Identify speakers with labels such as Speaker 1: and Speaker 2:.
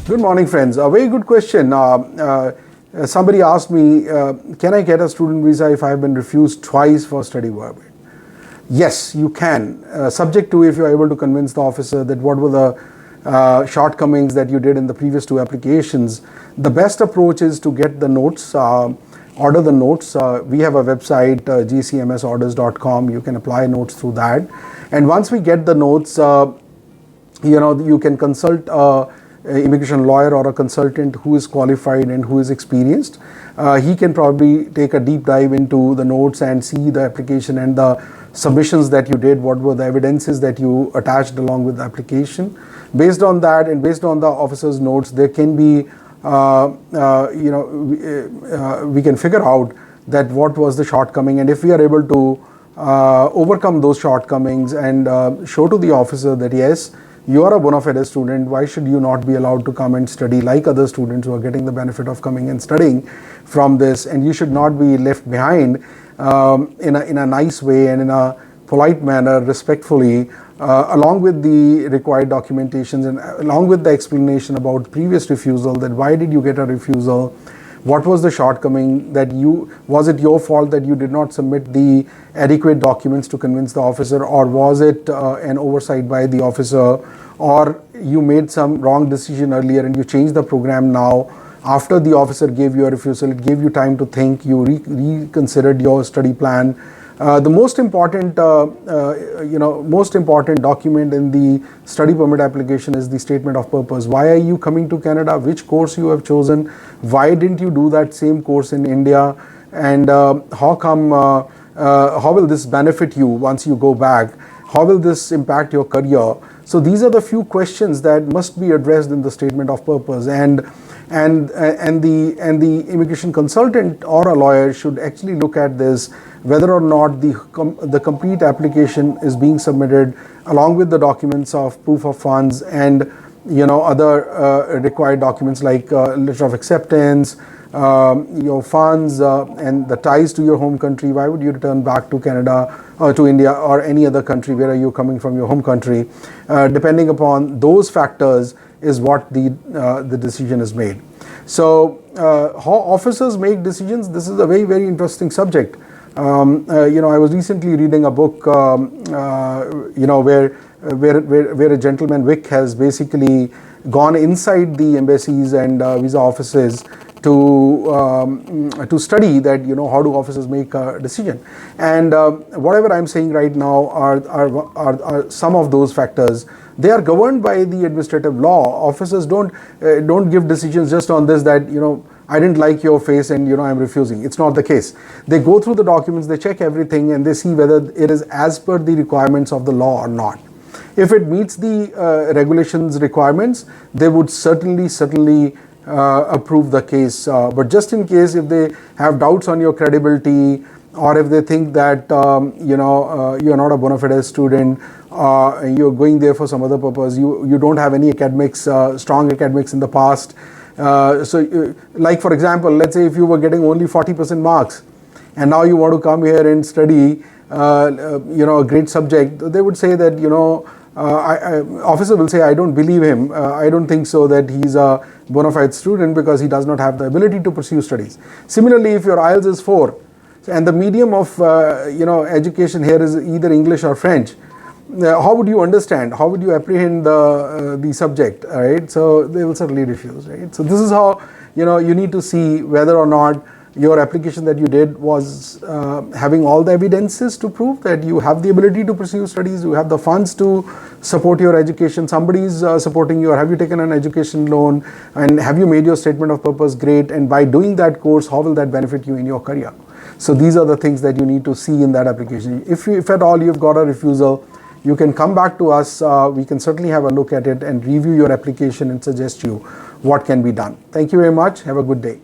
Speaker 1: Good morning, friends. A very good question. Somebody asked me, can I get a student visa if I have been refused twice for study permit? Yes, you can, subject to if you are able to convince the officer that what were the shortcomings that you did in the previous two applications. The best approach is to get the notes, order the notes. We have a website, gcmsorders.com. You can apply notes through that. And once we get the notes, you can consult immigration lawyer or a consultant who is qualified and who is experienced. He can probably take a deep dive into the notes and see the application and the submissions that you did, what were the evidences that you attached along with the application. Based on that and based on the officer's notes, there can be, we can figure out that what was the shortcoming, and if we are able to overcome those shortcomings and show to the officer that yes, you are a bona fide student, why should you not be allowed to come and study like other students who are getting the benefit of coming and studying from this, and you should not be left behind in a nice way and in a polite manner, respectfully, along with the required documentations and along with the explanation about previous refusal, that why did you get a refusal, what was the shortcoming, was it your fault that you did not submit the adequate documents to convince the officer, or was it an oversight by the officer, or you made some wrong decision earlier and you changed the program now after the officer gave you a refusal, it gave you time to think, you reconsidered your study plan. The most important document in the study permit application is the statement of purpose. Why are you coming to Canada? Which course you have chosen? Why didn't you do that same course in India? And how will this benefit you once you go back? How will this impact your career? So these are the few questions that must be addressed in the statement of purpose, and the immigration consultant or a lawyer should actually look at this, whether or not the complete application is being submitted along with the documents of proof of funds and other required documents like letter of acceptance, your funds and the ties to your home country. Why would you return back to Canada or to India or any other country? Where are you coming from, your home country? Depending upon those factors is what the decision is made. So how officers make decisions, this is a very, very interesting subject. I was recently reading a book where a gentleman, Vic, has basically gone inside the embassies and visa offices to study that, how do officers make a decision. And whatever I'm saying right now are some of those factors. They are governed by the administrative law. Officers don't give decisions just on this, that, I didn't like your face and, I'm refusing. It's not the case. They go through the documents, they check everything, and they see whether it is as per the requirements of the law or not. If it meets the regulations requirements, they would certainly approve the case. But just in case, if they have doubts on your credibility, or if they think that you're not a bona fide student, you're going there for some other purpose, you don't have any academics, strong academics in the past. Like for example, let's say if you were getting only 40% marks and now you want to come here and study a great subject, they would say that officer will say, I don't believe him, I don't think so that he's a bona fide student because he does not have the ability to pursue studies. Similarly, if your IELTS is 4 and the medium of education here is either English or French, how would you understand? How would you apprehend the subject? Right? So they will certainly refuse. Right? So this is how you need to see whether or not your application that you did was having all the evidences to prove that you have the ability to pursue studies, you have the funds to support your education, somebody is supporting you, or have you taken an education loan, and have you made your statement of purpose great, and by doing that course, how will that benefit you in your career? So these are the things that you need to see in that application. If at all you've got a refusal, you can come back to us. We can certainly have a look at it and review your application and suggest you what can be done. Thank you very much. Have a good day.